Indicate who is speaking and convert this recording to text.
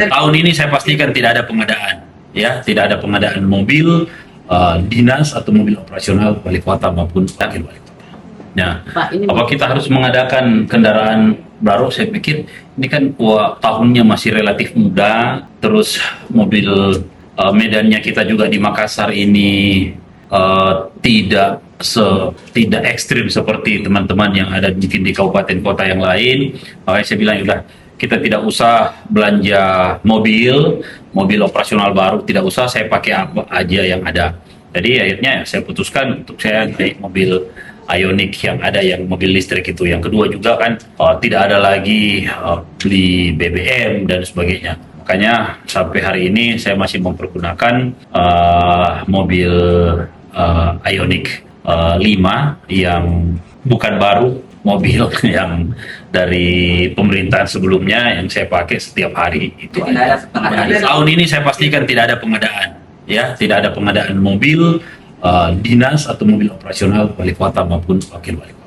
Speaker 1: Tahun ini saya pastikan tidak ada pengadaan, ya, tidak ada pengadaan mobil dinas atau mobil operasional wali kota maupun wakil wali kota. Nah, apa kita harus mengadakan kendaraan baru? Saya pikir ini kan tahunnya masih relatif muda, terus mobil medannya kita juga di Makassar ini tidak ekstrim seperti teman-teman yang ada mungkin di kabupaten kota yang lain. Makanya saya bilang udah, kita tidak usah belanja mobil operasional baru, tidak usah, saya pakai apa aja yang ada. Jadi akhirnya saya putuskan untuk saya naik mobil Ioniq yang ada, yang mobil listrik itu. Yang kedua juga kan tidak ada lagi beli BBM dan sebagainya. Makanya sampai hari ini saya masih mempergunakan mobil Ioniq 5 yang bukan baru, mobil yang dari pemerintahan sebelumnya yang saya pakai setiap hari itu. Tahun ini saya pastikan tidak ada pengadaan, ya, tidak ada pengadaan mobil dinas atau mobil operasional wali kota maupun wakil wali kota.